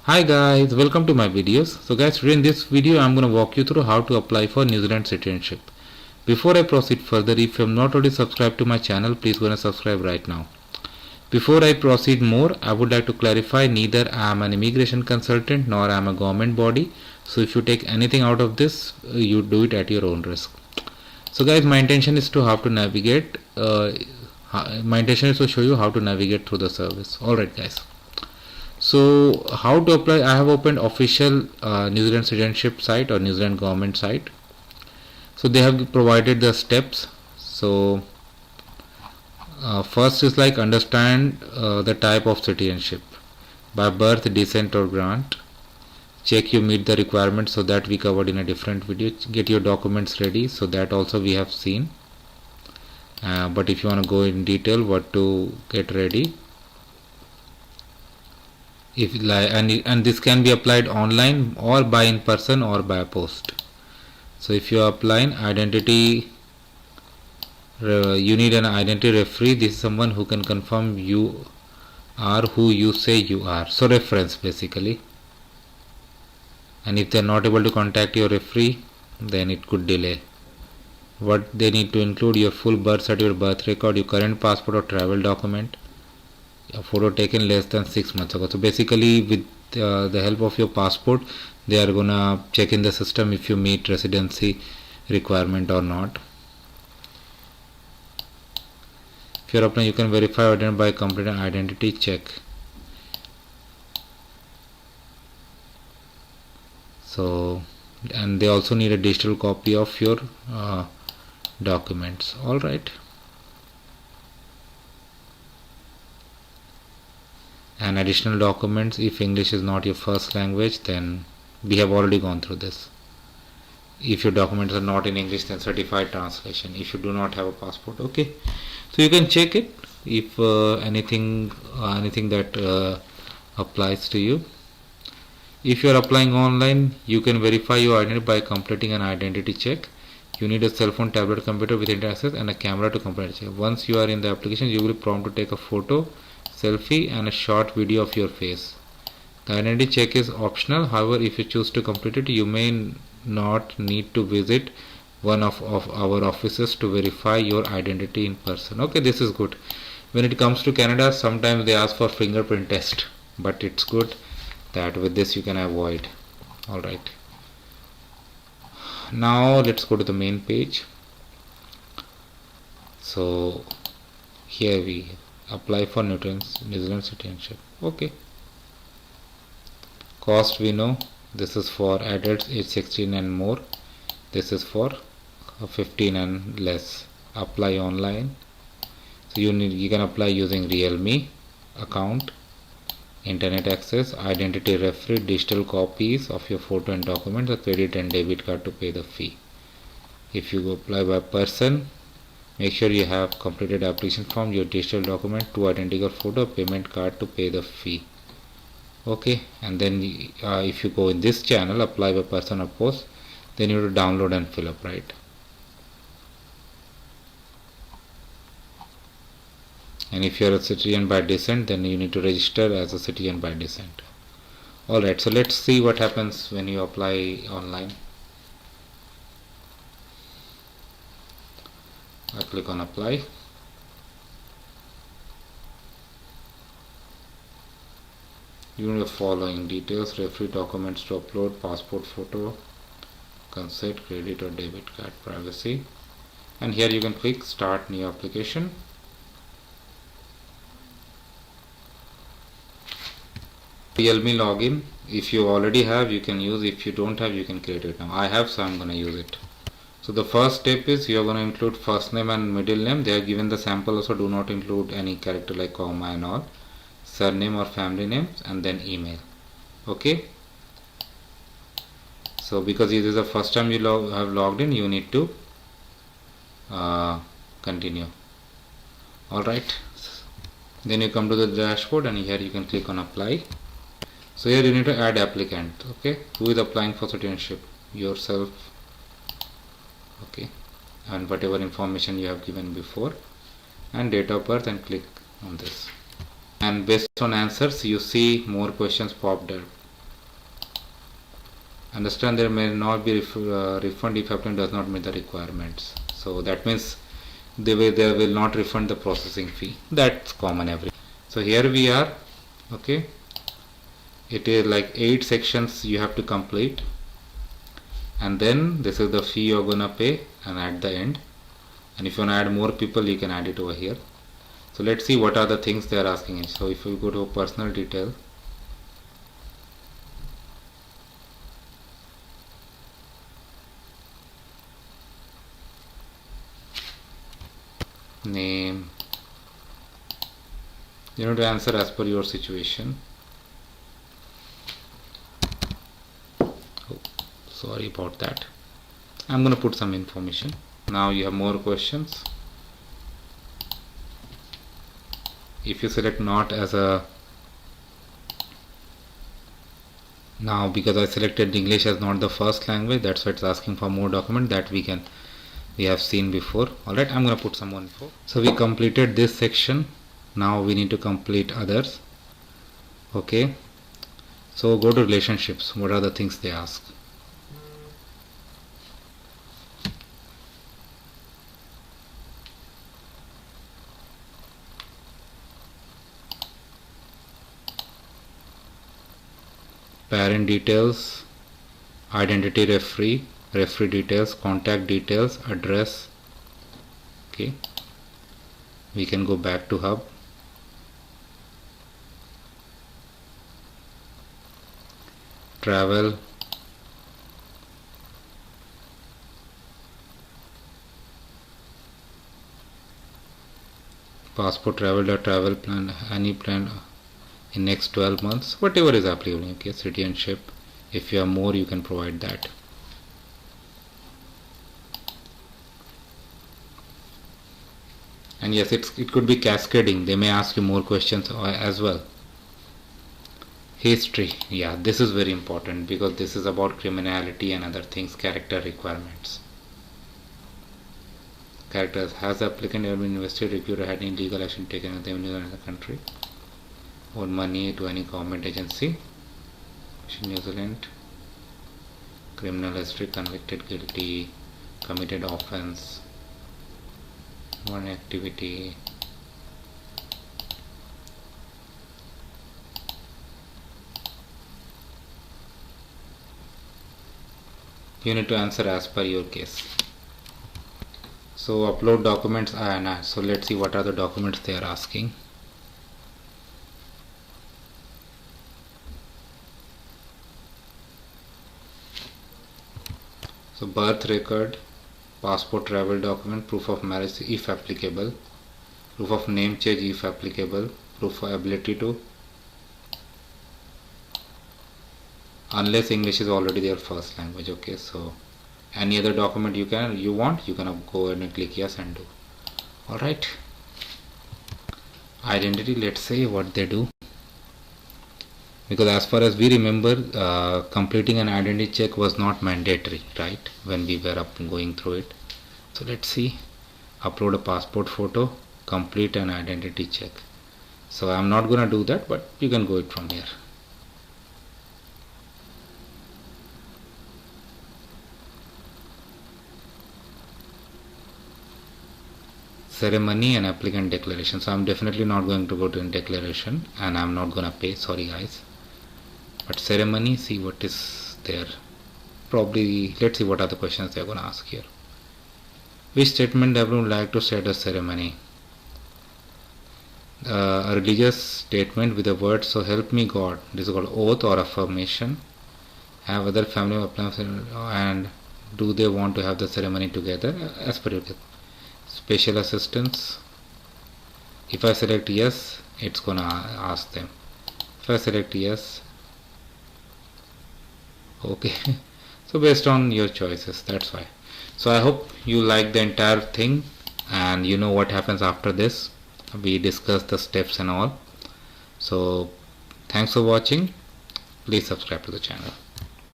Hi guys, welcome to my videos. So guys, today in this video I'm going to walk you through how to apply for New Zealand citizenship. Before I proceed further, if you have not already subscribed to my channel, please go and subscribe right now. Before I proceed more, I would like to clarify neither I am an immigration consultant nor I am a government body. So if you take anything out of this, you do it at your own risk. So guys, my intention is to show you how to navigate through the service. Alright guys. So how to apply? I have opened official New Zealand citizenship site or New Zealand government site. So they have provided the steps. So first is like understand the type of citizenship: by birth, descent or grant. Check you meet the requirements, so that we covered in a different video. Get your documents ready, so that also we have seen. But if you want to go in detail what to get ready, and this can be applied online or by in person or by post. So if you are applying identity, you need an identity referee. This is someone who can confirm you are who you say you are, so reference basically. And if they are not able to contact your referee, then it could delay. What they need to include: your full birth certificate, birth record, your current passport or travel document, a photo taken less than 6 months ago. So basically with the help of your passport, they are gonna check in the system if you meet residency requirement or not. If you are applying, you can verify or identify by completing identity check. So, and they also need a digital copy of your documents. All right. And additional documents, if English is not your first language, then we have already gone through this. If your documents are not in English, then certified translation. If you do not have a passport, okay, so you can check it if anything that applies to you. If you are applying online, you can verify your identity by completing an identity check. You need a cell phone, tablet, computer with internet access and a camera to complete the check. Once you are in the application, you will be prompted to take a photo, selfie and a short video of your face. The identity check is optional. However, if you choose to complete it, you may not need to visit one of our offices to verify your identity in person. Okay, this is good. When it comes to Canada, sometimes they ask for fingerprint test, but it's good that with this you can avoid. Alright, now let's go to the main page. So here we apply for New Zealand citizenship. Okay, cost we know. This is for adults age 16 and more. This is for 15 and less. Apply online. So you can apply using Realme account, internet access, identity referee, digital copies of your photo and documents, a credit and debit card to pay the fee. If you apply by person, make sure you have completed application form, your digital document, 2 identical photo, payment card to pay the fee. Okay, and then if you go in this channel, apply by person or post, then you have to download and fill up, right? And if you are a citizen by descent, then you need to register as a citizen by descent. Alright, so let's see what happens when you apply online. I click on apply. You need the following details: referee documents to upload, passport photo, consent, credit or debit card, privacy. And here you can click start new application. Realme login, if you already have, you can use. If you don't have, you can create it now. I have, so I'm going to use it. So the first step is you are going to include first name and middle name. They are given the sample also. Do not include any character like comma and all. Surname or family names, and then email. Okay, so because this is the first time you have logged in, you need to continue. Alright, then you come to the dashboard and here you can click on apply. So here you need to add applicant. Okay, who is applying for citizenship? Yourself. Okay, and whatever information you have given before, and date of birth, and click on this. And based on answers, you see more questions popped up. Understand, there may not be refund if applicant does not meet the requirements. So that means they will not refund the processing fee. That's common every. So here we are. Okay, it is like 8 sections you have to complete, and then this is the fee you're gonna pay, and at the end, and if you want to add more people, you can add it over here. So let's see what are the things they are asking. So if you go to personal detail, name, you need to answer as per your situation. Oh, sorry about that. I'm gonna put some information. Now you have more questions. If you select not as a, now because I selected English as not the first language, that's why it's asking for more document that we have seen before. Alright, I'm gonna put some more info. So we completed this section. Now we need to complete others. Okay, so go to relationships. What are the things they ask? Parent details, identity referee, referee details, contact details, address. Okay, we can go back to hub. Travel, passport, travel plan, any plan in next 12 months, whatever is applicable. Okay, citizenship, if you have more you can provide that. And yes, it could be cascading, they may ask you more questions as well. History, yeah, this is very important because this is about criminality and other things. Character requirements, characters, has the applicant ever been investigated, reviewed, or had any legal action taken with them in another country, or money to any government agency. New Zealand, criminal history, convicted, guilty, committed offense, one activity. You need to answer as per your case. So upload documents, so let's see what are the documents they are asking. So birth record, passport, travel document, proof of marriage if applicable, proof of name change if applicable, proof of ability to, unless English is already their first language. Okay, so any other document you can go ahead and click yes and do. Alright, identity, let's say what they do, because as far as we remember, completing an identity check was not mandatory, right, when we were going through it. So let's see, upload a passport photo, complete an identity check. So I'm not gonna do that, but you can go it from here. Ceremony and applicant declaration. So I'm definitely not going to go to declaration, and I'm not gonna pay, sorry guys. But ceremony, see what is there. Probably, let's see what are the questions they're gonna ask here. Which statement everyone would like to set a ceremony? A religious statement with the words "so help me God." This is called oath or affirmation. Have other family appliances, and do they want to have the ceremony together? As per your special assistance. If I select yes, it's gonna ask them. If I select yes, okay. So based on your choices, that's why. So I hope you like the entire thing, and you know what happens after this. We discussed the steps and all. So thanks for watching. Please subscribe to the channel.